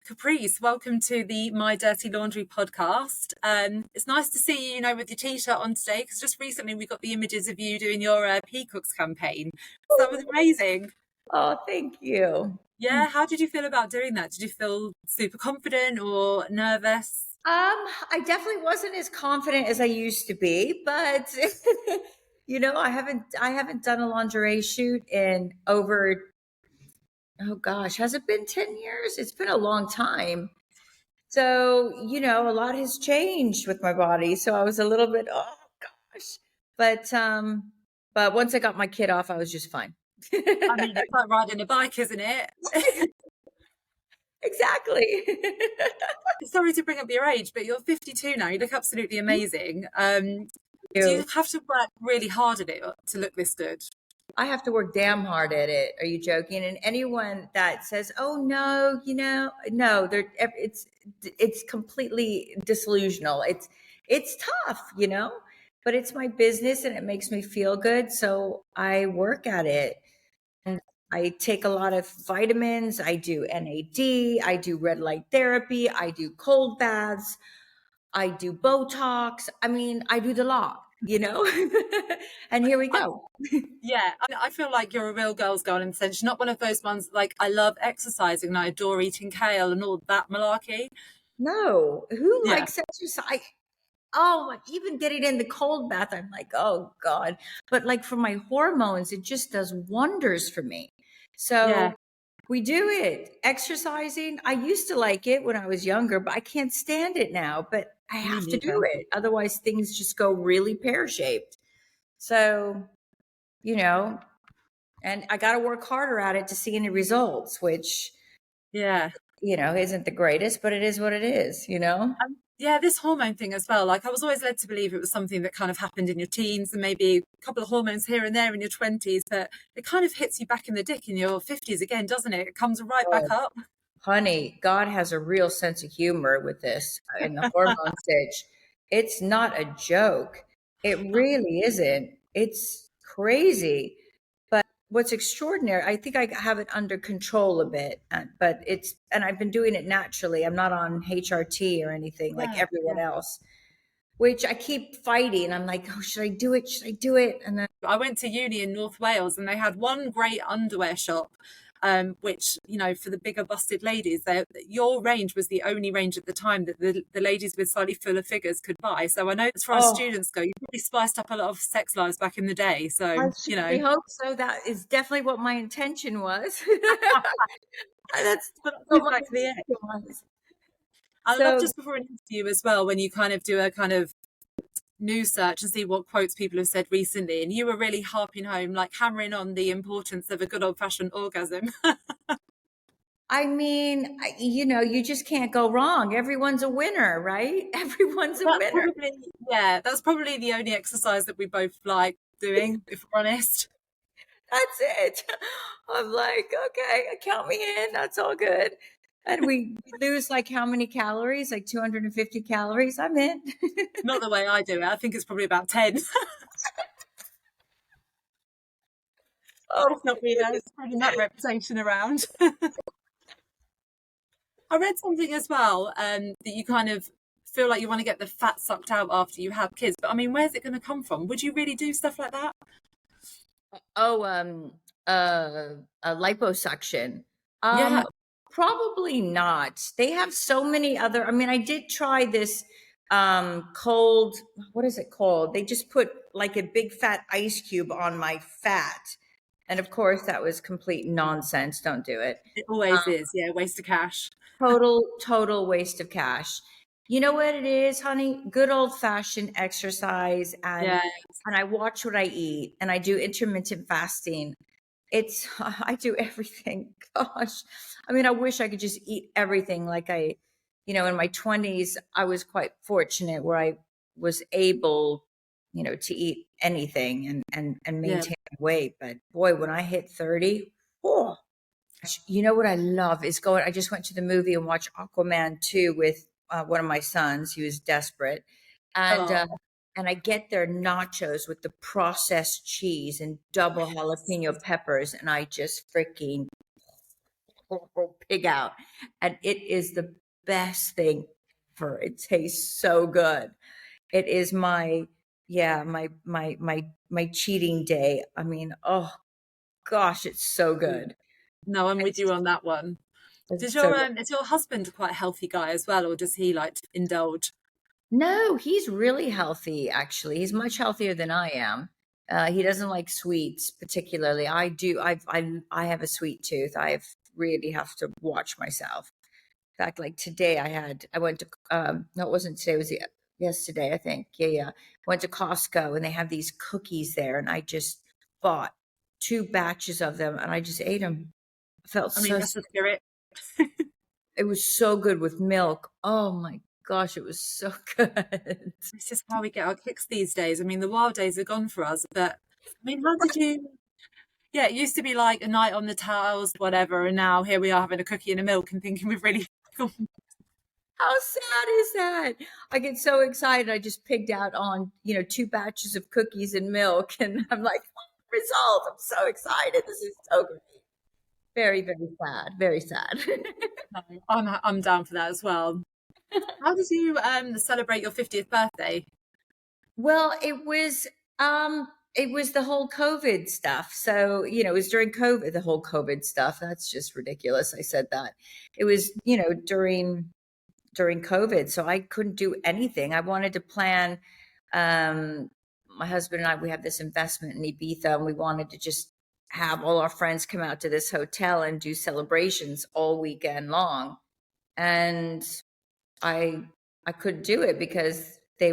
Caprice, welcome to the My Dirty Laundry podcast. It's nice to see you, with your t-shirt on today, because just recently we got the images of you doing your Peacocks campaign. So that was amazing. Oh, thank you. Yeah, how did you feel about doing that? Did you feel super confident or nervous? I definitely wasn't as confident as I used to be, but I haven't done a lingerie shoot in over, oh gosh, has it been 10 years? It's been a long time. So, a lot has changed with my body. So I was a little bit, oh gosh. But once I got my kid off, I was just fine. I mean, it's like riding a bike, isn't it? Exactly. Sorry to bring up your age, but you're 52 now. You look absolutely amazing. Do you have to work really hard at it to look this good? I have to work damn hard at it. Are you joking? And anyone that says, "Oh no," no, it's completely disillusional. It's tough. But it's my business and it makes me feel good, so I work at it. And I take a lot of vitamins. I do NAD. I do red light therapy. I do cold baths. I do Botox. I mean, I do the lot. And here we go. Yeah, I feel like you're a real girl's girl in the sense you're not one of those ones like I love exercising and I adore eating kale and all that malarkey. No, who Yeah. likes exercise? Oh, even getting in the cold bath, I'm like, oh God. But like for my hormones, it just does wonders for me. So Yeah. we do it. Exercising, I used to like it when I was younger, but I can't stand it now. But I Me have to do neither. it. Otherwise, things just go really pear-shaped. So, you know, and I got to work harder at it to see any results, which, Yeah. isn't the greatest, but it is what it is. Yeah, this hormone thing as well. Like I was always led to believe it was something that kind of happened in your teens and maybe a couple of hormones here and there in your 20s, but it kind of hits you back in the dick in your 50s again, doesn't it? It comes right back Oh, up. honey, God has a real sense of humor with this in the hormone stage. It's not a joke. It really isn't. It's crazy. But what's extraordinary, I think I have it under control a bit, and I've been doing it naturally. I'm not on HRT or anything like Yeah, everyone yeah. else, which I keep fighting. I'm like, oh, should I do it? Should I do it? And then, I went to uni in North Wales and they had one great underwear shop, which, for the bigger busted ladies, your range was the only range at the time that the ladies with slightly fuller figures could buy. So I know as far as oh, students go, you probably spiced up a lot of sex lives back in the day. I So, certainly hope so. That is definitely what my intention was. That's but what my exactly it. intention was. I love So just before an interview as well, when you kind of do a kind of news search and see what quotes people have said recently. And you were really harping home, like hammering on the importance of a good old fashioned orgasm. I mean, you just can't go wrong. Everyone's a winner, right? Everyone's a That's winner. probably, yeah, that's probably the only exercise that we both like doing, if we're honest. That's it. I'm like, okay, count me in. That's all good. And we lose like how many calories? Like 250 calories. I'm in. Not the way I do it. I think it's probably about 10. Oh, Let's not be there, spreading that reputation around. I read something as well that you kind of feel like you want to get the fat sucked out after you have kids. But I mean, where's it going to come from? Would you really do stuff like that? oh, a liposuction. Yeah. Probably not. They have so many other, I mean, I did try this cold, what is it called? They just put like a big fat ice cube on my fat. And of course that was complete nonsense. Don't do it. It always is. Yeah, waste of cash. Total waste of cash. You know what it is, honey? Good old fashioned exercise, Yeah. and I watch what I eat, and I do intermittent fasting. I do everything. Gosh. I mean, I wish I could just eat everything like in my 20s, I was quite fortunate where I was able, to eat anything and Yeah. maintain weight. But boy, when I hit 30, oh, you know what I love is I just went to the movie and watched Aquaman 2 with one of my sons. He was desperate. And, Oh, and I get their nachos with the processed cheese and double jalapeno peppers. And I just freaking, pig out. And it is the best thing ever. It tastes so good. It is my, yeah, my cheating day. I mean, oh gosh, it's so good. No, I'm with It's, you on that one. it's so good. Is your husband quite a healthy guy as well, or does he like to indulge? No, he's really healthy, actually. He's much healthier than I am. He doesn't like sweets particularly. I do. I have a sweet tooth. Really have to watch myself. In fact, like today I went to, no, it wasn't today, it was yesterday, I think. Yeah, yeah. Went to Costco and they have these cookies there and I just bought 2 batches of them and I just ate them. I felt I mean, so, that's the spirit. it was so good with milk. Oh my gosh, it was so good. This is how we get our kicks these days. I mean, the wild days are gone for us, but I mean, how did you? Yeah, it used to be like a night on the towels, whatever, and now here we are having a cookie and a milk and thinking we've really. How sad is that? I get so excited. I just pigged out on, 2 batches of cookies and milk. And I'm like, oh, result. I'm so excited. This is so great. Very, very sad. Very sad. I'm down for that as well. How did you celebrate your 50th birthday? Well, it was the whole COVID stuff. So, it was during COVID, the whole COVID stuff. That's just ridiculous. I said that. It was, during COVID, so I couldn't do anything. I wanted to plan. My husband and I, we have this investment in Ibiza, and we wanted to just have all our friends come out to this hotel and do celebrations all weekend long. And I I couldn't do it because they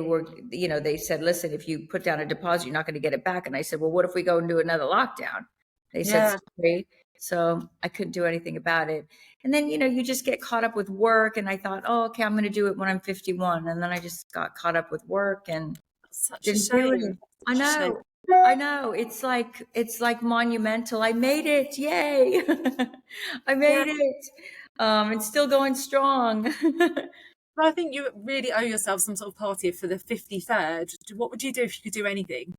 said, listen, if you put down a deposit, you're not going to get it back. And I said, well, what if we go and do another lockdown? They said, Yeah, sorry. So I couldn't do anything about it. And then, you just get caught up with work. And I thought, oh, okay, I'm going to do it when I'm 51. And then I just got caught up with work and such a didn't do shame. it. I Such a shame. know. I know. It's like monumental. I made it. Yay. I Yeah, made it. It's still going strong. but I think you really owe yourself some sort of party for the 53rd. What would you do if you could do anything?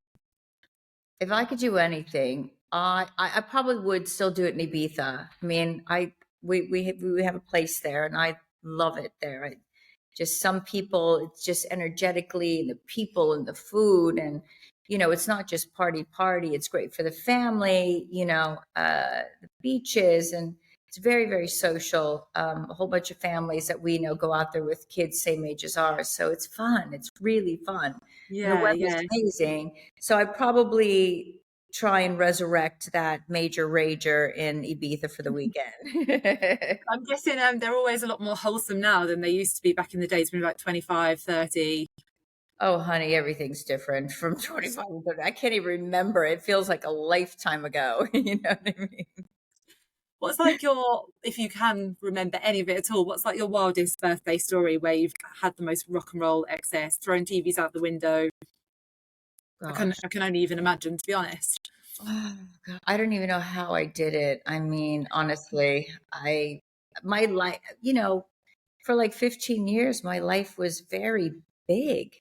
If I could do anything, I probably would still do it in Ibiza. I mean, we have a place there, and I love it there. Just some people, it's just energetically, the people and the food, and it's not just party party. It's great for the family. The beaches, and it's very very social. A whole bunch of families that we know go out there with kids same age as ours, so it's fun. It's really fun. And the Yeah, weather's yeah. amazing. So I probably try and resurrect that major rager in Ibiza for the weekend. I'm guessing they're always a lot more wholesome now than they used to be back in the days when we were like 25, 30. Oh, honey, everything's different from 25 to 30. I can't even remember. It feels like a lifetime ago. You know what I mean? What's like your, if you can remember any of it at all, what's like your wildest birthday story where you've had the most rock and roll excess, thrown TVs out the window? Gosh. I can only even imagine, to be honest. Oh, God. I don't even know how I did it. I mean, honestly, my life, for like 15 years, my life was very big,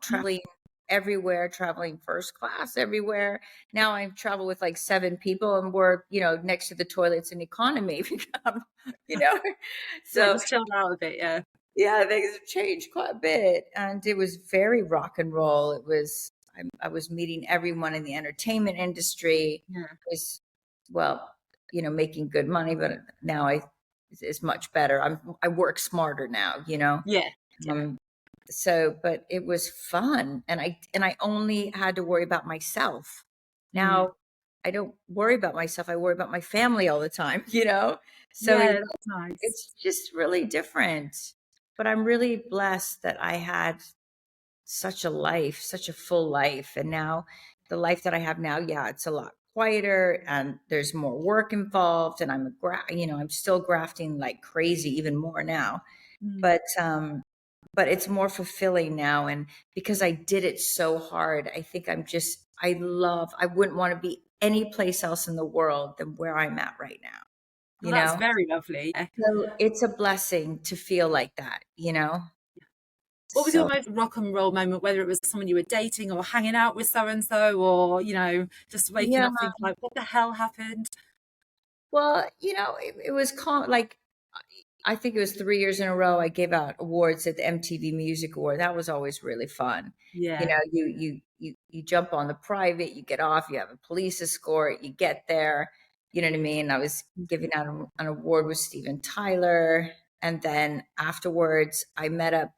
traveling everywhere, traveling first class everywhere. Now I travel with like 7 people and we're, next to the toilets in economy. you know, Yeah, so just chilled out a bit, yeah. yeah, things have changed quite a bit. And it was very rock and roll. I was meeting everyone in the entertainment industry. Yeah. Was, well, making good money, but now it's much better. I work smarter now. Yeah. Yeah. Um, but it was fun, and I only had to worry about myself. Mm. Now I don't worry about myself. I worry about my family all the time. So Yeah, that's nice. it's just really different. But I'm really blessed that I had such a life, such a full life. And now the life that I have now, yeah, it's a lot quieter and there's more work involved. And I'm still grafting like crazy, even more now. Mm. But it's more fulfilling now. And because I did it so hard, I think I wouldn't want to be any place else in the world than where I'm at right now. Well, that's very lovely. Yeah. So it's a blessing to feel like that. What was your So most rock and roll moment, whether it was someone you were dating or hanging out with so and so, or, just waking yeah, up thinking like, what the hell happened? Well, it was like I think it was 3 years in a row I gave out awards at the MTV Music Award. That was always really fun. Yeah. You jump on the private, you get off, you have a police escort, you get there. You know what I mean? I was giving out an award with Steven Tyler, and then afterwards I met up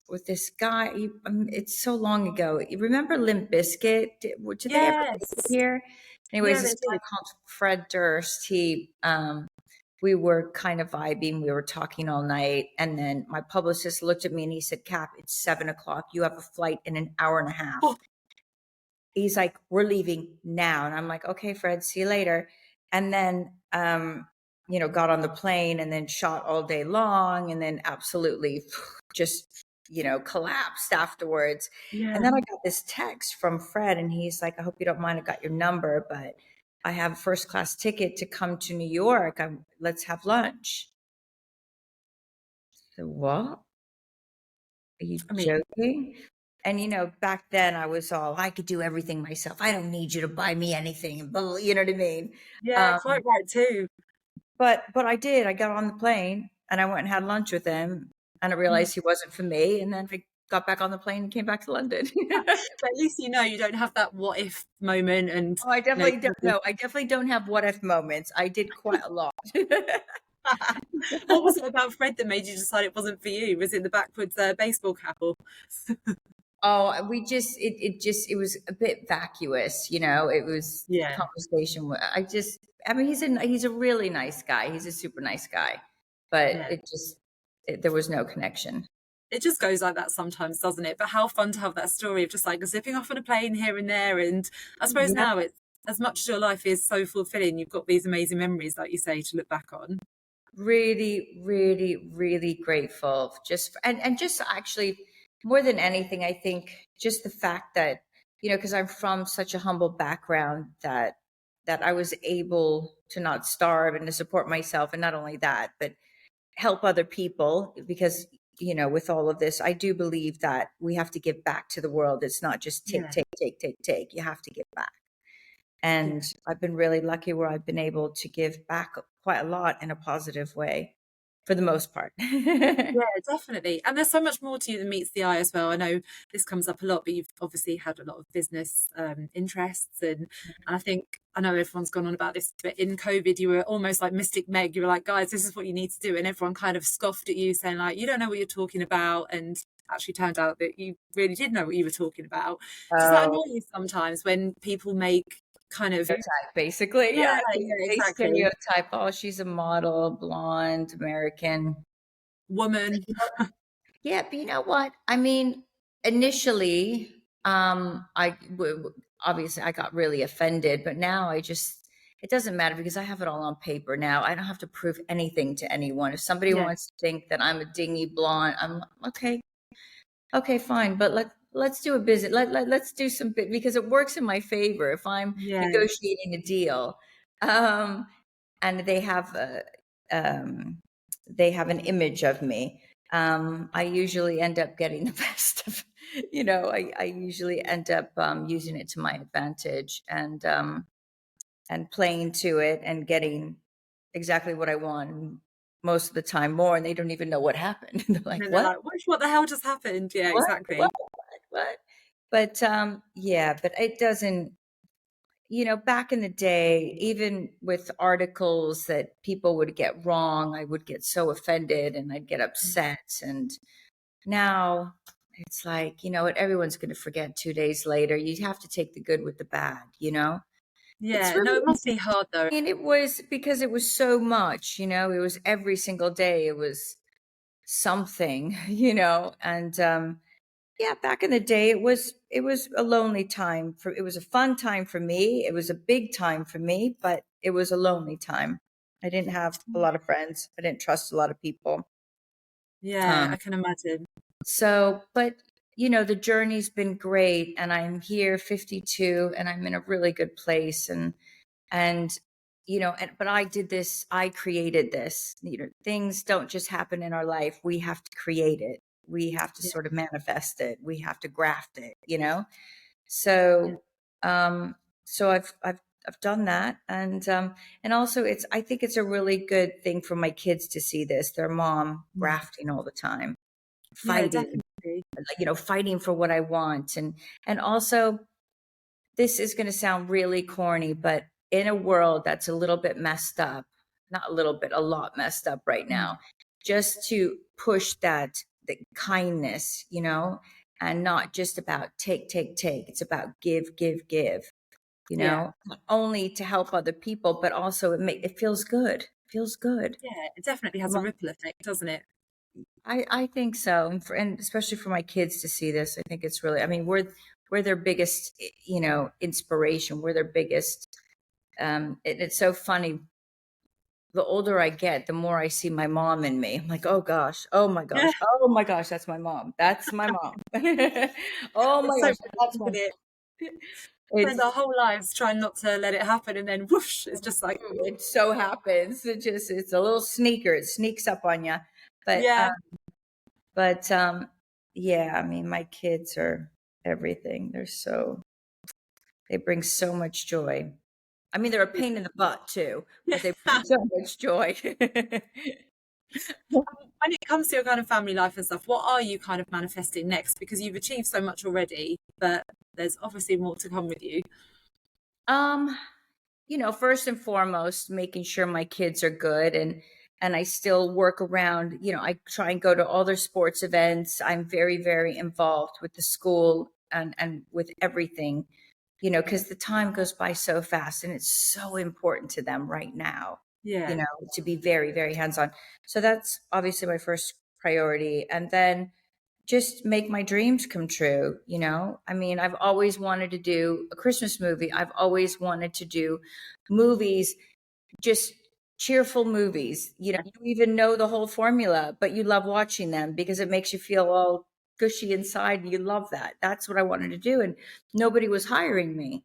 with this guy. It's so long ago. You remember Limp Bizkit? Did they ever make it Yes. here? Anyways, Yeah, this they guy did. called Fred Durst. We were kind of vibing. We were talking all night. And then my publicist looked at me and he said, Cap, it's 7 o'clock. You have a flight in an hour and a half. Oh, He's like, we're leaving now. And I'm like, okay, Fred, see you later. And then, got on the plane and then shot all day long and then absolutely just, collapsed afterwards. And yeah. then I got this text from Fred and he's like, I hope you don't mind. I got your number, but I have a first class ticket to come to New York. Let's have lunch. So what? Are you I mean, joking? And back then I was all, I could do everything myself. I don't need you to buy me anything. And blah, blah, you know what I mean? yeah, Um, quite right too. but I did. I got on the plane and I went and had lunch with him, and I Mm. realized he wasn't for me. And then I got back on the plane and came back to London. But at least you don't have that what if moment, and Oh, I definitely don't. people. No, I definitely don't have what if moments. I did quite a lot. What was it about Fred that made you decide it wasn't for you? Was it the backwards baseball cap or? Oh, it was a bit vacuous, it was the Yeah, conversation. I mean, he's a really nice guy. He's a super nice guy, but yeah. there was no connection. It just goes like that sometimes, doesn't it? But how fun to have that story of just like zipping off on a plane here and there. And I suppose Yeah, now it's as much as your life is so fulfilling, you've got these amazing memories, like you say, to look back on. really, really, really grateful. And just actually more than anything, I think just the fact that, because I'm from such a humble background that I was able to not starve and to support myself. And not only that, but help other people because, with all of this, I do believe that we have to give back to the world. It's not just take, Yeah, take, take, take, take. You have to give back. yeah. And I've been really lucky where I've been able to give back quite a lot in a positive way for the most part. Yeah, definitely. And there's so much more to you than meets the eye as well. I know this comes up a lot, but you've obviously had a lot of business interests. And I think, I know everyone's gone on about this, but in COVID, you were almost like Mystic Meg. You were like, guys, this is what you need to do. And everyone kind of scoffed at you, saying, like, you don't know what you're talking about. And actually turned out that you really did know what you were talking about. Does that Oh, annoy you sometimes when people make kind of, stereotype, basically. yeah, Yeah. yeah, They exactly, stereotype, oh, she's a model, blonde, American. woman? Yeah, but you know what? I mean, initially, obviously I got really offended, but now it doesn't matter because I have it all on paper now. I don't have to prove anything to anyone. If somebody Yeah, wants to think that I'm a dingy blonde, I'm okay. Okay, fine, but let's do a business. Let's do some bit because it works in my favor if I'm yeah. negotiating a deal. Um, and um, they have an image of me. I usually end up getting the best of, I usually end up using it to my advantage and playing to it and getting exactly what I want most of the time more, and they don't even know what happened. They're And like, then they're what? like, what the hell just happened? Yeah, What? exactly. What? But yeah, but it doesn't, back in the day, even with articles that people would get wrong, I would get so offended and I'd get upset. And now it's like, what, everyone's going to forget 2 days later. You have to take the good with the bad. It's Yeah, no, really, it must be hard though. and it was because it was so much, it was every single day. It was something, and yeah, back in the day, it was a lonely time it was a fun time for me. It was a big time for me, but it was a lonely time. I didn't have a lot of friends. I didn't trust a lot of people. Yeah, I Um, can imagine. but the journey's been great, and I'm here 52 and I'm in a really good place. And but I created this. Things don't just happen in our life. We have to create it. We have to Yeah, sort of manifest it. We have to graft it. yeah, So um so I've done that, and also I think it's a really good thing for my kids to see this. Their mom grafting all the time, Yeah, fighting, definitely. fighting for what I want, and also this is going to sound really corny, but in a world that's a little bit messed up, not a little bit, a lot messed up right Mm. now, just to push the kindness, and not just about take, take, take. It's about give, give, give, Yeah. not only to help other people, but also it feels good. Feels good. Yeah, it definitely has a Well, ripple effect, doesn't it? I think so. And especially for my kids to see this, I think it's really, I mean, we're their biggest, inspiration. We're their biggest, it's so funny. The older I get, the more I see my mom in me. I'm like, oh gosh, oh my gosh, Yeah, oh my gosh, that's my mom. That's my mom. Oh my it's so gosh, funny, that's my. isn't it? Spend It's our whole lives trying not to let it happen, and then whoosh, it's just like, it so happens. It's a little sneaker. It sneaks up on you. But yeah. but yeah, I mean, my kids are everything. They bring so much joy. I mean, they're a pain in the butt too, Yeah. but they bring so much joy. When it comes to your kind of family life and stuff, what are you kind of manifesting next? Because you've achieved so much already, but there's obviously more to come with you. um, first and foremost, making sure my kids are good, and I still work around, I try and go to all their sports events. I'm very, very involved with the school and with everything, because the time goes by so fast and it's so important to them right now, Yeah. to be very, very hands-on. So that's obviously my first priority. And then just make my dreams come true. I mean, I've always wanted to do a Christmas movie. I've always wanted to do movies, just cheerful movies. You don't even know the whole formula, but you love watching them because it makes you feel all gushy inside and you love that. That's what I wanted to do. And nobody was hiring me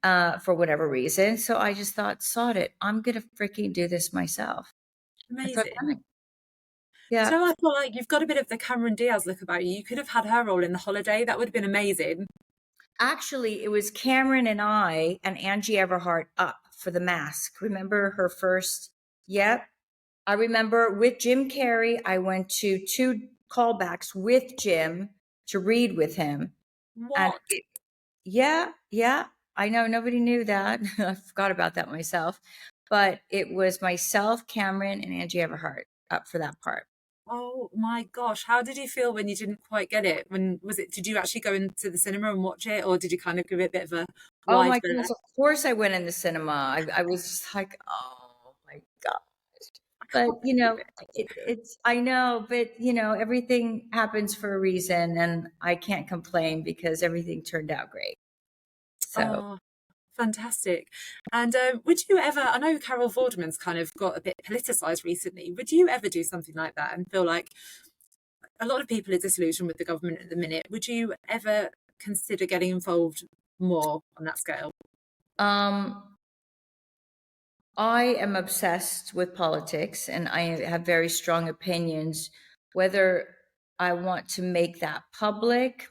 for whatever reason. So I just thought, sod it. I'm going to freaking do this myself. I thought, Amazing. yeah. So I feel like you've got a bit of the Cameron Diaz look about you. You could have had her role in The Holiday. That would have been amazing. Actually, it was Cameron and I and Angie Everhart up for The Mask. Remember her first? Yep. I remember with Jim Carrey, I went to 2 callbacks with Jim to read with him. And What? yeah, yeah, I know nobody knew that. I forgot about that myself. But it was myself, Cameron, and Angie Everhart up for that part. Oh my gosh. How did you feel when you didn't quite get it? When was it? Did you actually go into the cinema and watch it, or did you kind of give it a bit of a Oh wide my berth? goodness, of course I went in the cinema. I was just like, oh my God. I But can't believe it. I know, but everything happens for a reason, and I can't complain because everything turned out great. So, Oh, fantastic. And would you ever, I know Carol Vorderman's kind of got a bit politicized recently. Would you ever do something like that and feel like a lot of people are disillusioned with the government at the minute? Would you ever consider getting involved more on that scale? um, I am obsessed with politics, and I have very strong opinions. Whether I want to make that public,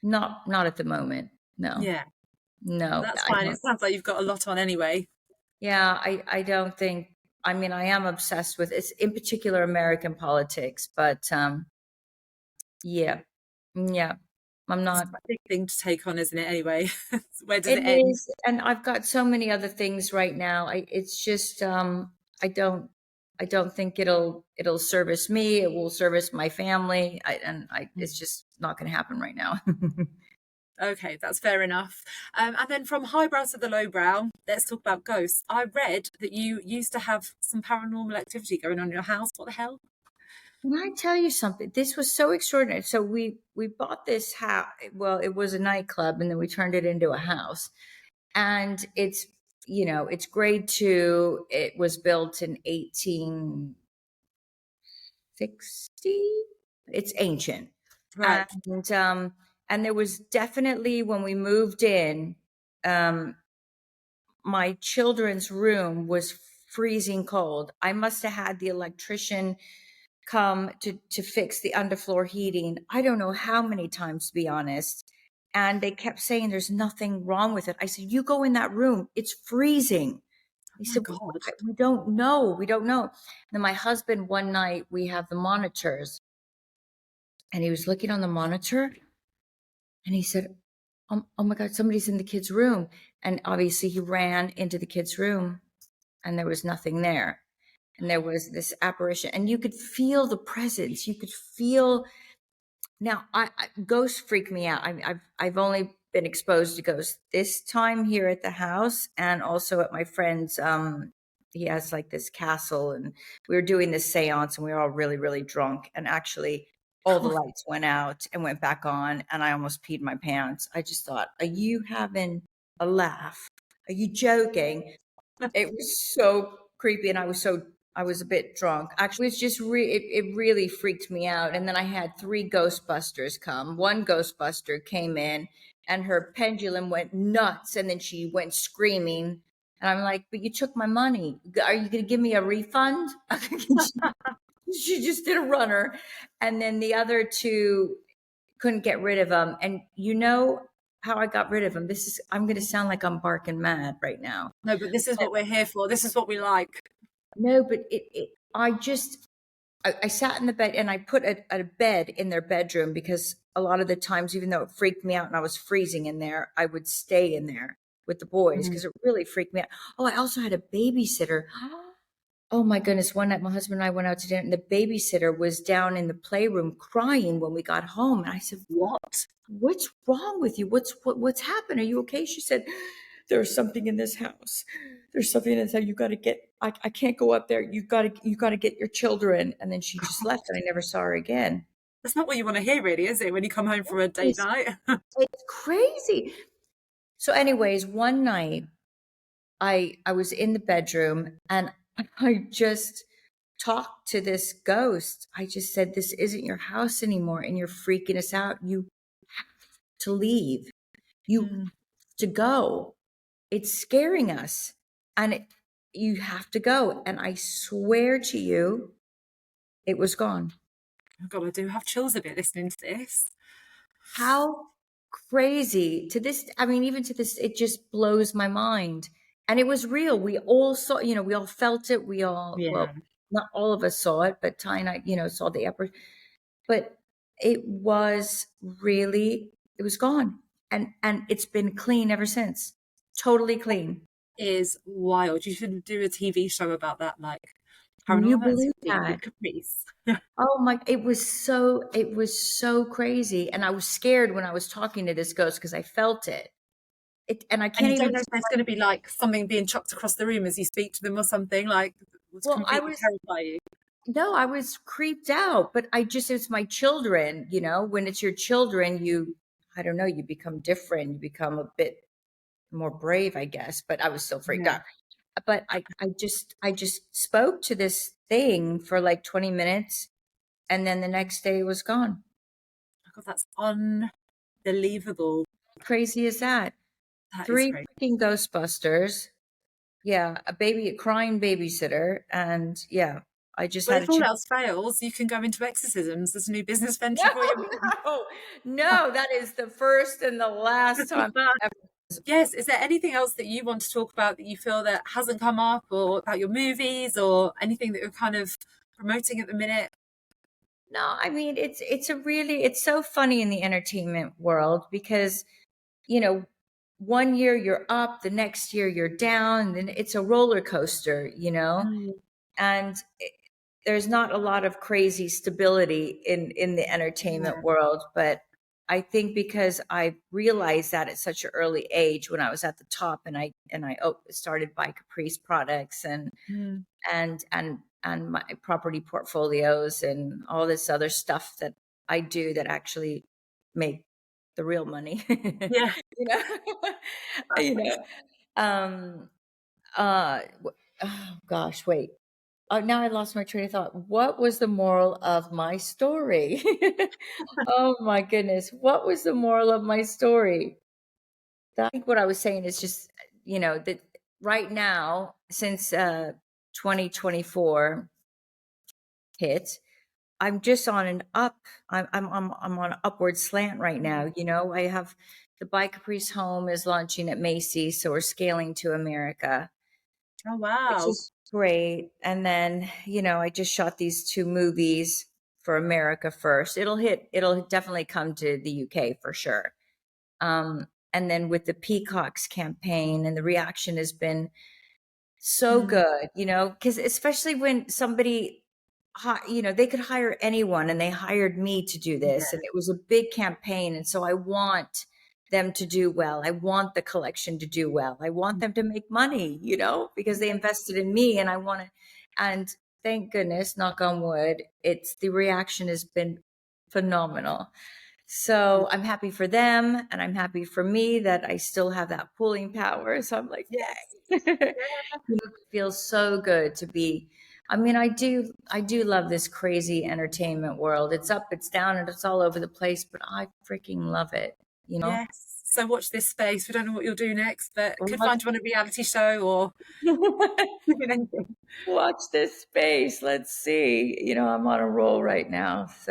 not at the moment. No, Yeah, no, that's I fine. It don't. sounds like you've got a lot on anyway. Yeah, I don't think. I mean, I am obsessed with it's in particular American politics, but yeah, yeah, I'm It's not. quite a big thing to take on, isn't it, anyway? Where does It it end? is, and I've got so many other things right now. It's just, I don't, I don't think it'll service me. It will service my family, it's just not going to happen right now. Okay, that's fair enough. And then from highbrow to the lowbrow, let's talk about ghosts. I read that you used to have some paranormal activity going on in your house. What the hell? Can I tell you something? This was so extraordinary. So we bought this house. Well, it was a nightclub, and then we turned it into a house. And it's grade two. It was built in 1860. It's ancient. Right. And there was definitely when we moved in, um, my children's room was freezing cold. I must have had the electrician come to fix the underfloor heating. I don't know how many times, to be honest. And they kept saying there's nothing wrong with it. I said, you go in that room, it's freezing. He Oh my said, God. we don't know. We don't know. And then my husband, one night, we have the monitors, and he was looking on the monitor, and he said, oh my God, somebody's in the kid's room. And obviously he ran into the kid's room, and there was nothing there. And there was this apparition, and you could feel the presence. You could feel. Now, ghosts freak me out. I've only been exposed to ghosts this time here at the house, and also at my friend's. He has like this castle, and we were doing this seance, and we were all really, really drunk. And actually, all the lights went out and went back on, and I almost peed my pants. I just thought, are you having a laugh? Are you joking? It was so creepy, and I was a bit drunk. Actually, it was just it really freaked me out. And then I had 3 Ghostbusters come. One Ghostbuster came in, and her pendulum went nuts, and then she went screaming. And I'm like, but you took my money. Are you going to give me a refund? She just did a runner. And then the other 2 couldn't get rid of them. And you know how I got rid of them? I'm going to sound like I'm barking mad right now. No, but this is what we're here for. This is what we like. No, but I sat in the bed, and I put a bed in their bedroom, because a lot of the times, even though it freaked me out and I was freezing in there, I would stay in there with the boys because it really freaked me out. Oh, I also had a babysitter. Oh my goodness. One night my husband and I went out to dinner, and the babysitter was down in the playroom crying when we got home. And I said, what's wrong with you? What's happened? Are you okay? She said, there's something in this house. There's something in this house. You got to get, I can't go up there. You got to get your children. And then she just left, and I never saw her again. That's not what you want to hear, really, is it? When you come home from a date night. It's crazy. So anyways, one night I was in the bedroom, and I just talked to this ghost. I just said, this isn't your house anymore, and you're freaking us out. You have to leave. You have to go. It's scaring us, and you have to go. And I swear to you, it was gone. Oh God, I do have chills a bit listening to this. How crazy. To this, I mean, even to this, it just blows my mind. And it was real. We all saw, we all felt it. We all, well, not all of us saw it, but Ty and I, saw the upper, but it was gone. And it's been clean ever since. Totally clean. Is wild. You should do a TV show about that, like Can you believe that? Caprice. Oh my, it was so crazy. And I was scared when I was talking to this ghost, because I felt it. And I can't even. Don't know if there's going to be like something being chucked across the room as you speak to them or something, like completely terrify you. No, I was creeped out, but it's my children, when it's your children, I don't know, you become different. You become a bit more brave, I guess, but I was still freaked out. But I just spoke to this thing for like 20 minutes, and then the next day it was gone. Oh God, that's unbelievable. Crazy as that? 3 freaking Ghostbusters. Yeah, a crying babysitter, and yeah, I just had. If all else fails, you can go into exorcisms. There's a new business venture for you. No, that is the first and the last time ever. Yes. Is there anything else that you want to talk about that you feel that hasn't come up, or about your movies, or anything that you're kind of promoting at the minute? No, I mean, it's so funny in the entertainment world, because, 1 year you're up, the next year you're down, and then it's a roller coaster, and there's not a lot of crazy stability in the entertainment world. But I think because I realized that at such an early age, when I was at the top, and I started by Caprice products and my property portfolios and all this other stuff that I do that actually make the real money. Yeah. Oh gosh, wait. Now I lost my train of thought. What was the moral of my story? Oh my goodness. What was the moral of my story? I think what I was saying is just, that right now, since 2024 hit, I'm just on an up. I'm on an upward slant right now. You know, I have the By Caprice home is launching at Macy's, so we're scaling to America, Oh, which wow. is great. And then, you know, I just shot these 2 movies for America first. It'll definitely come to the UK for sure. And then with the Peacocks campaign, and the reaction has been so Mm, good, you know, because especially when somebody, you know, they could hire anyone, and they hired me to do this, and yeah. it was a big campaign. And so I want them to do well. I want the collection to do well. I want them to make money, you know, because they invested in me, and I want to, and thank goodness, knock on wood, the reaction has been phenomenal. So I'm happy for them, and I'm happy for me that I still have that pulling power. So I'm like, Yes. yay. Yeah. It feels so good to be. I mean, I do love this crazy entertainment world. It's up, it's down, and it's all over the place, but I freaking love it, you know? Yes. So watch this space. We don't know what you'll do next, but could Watch, find you on a reality show or anything. watch this space. Let's see. You know, I'm on a roll right now. So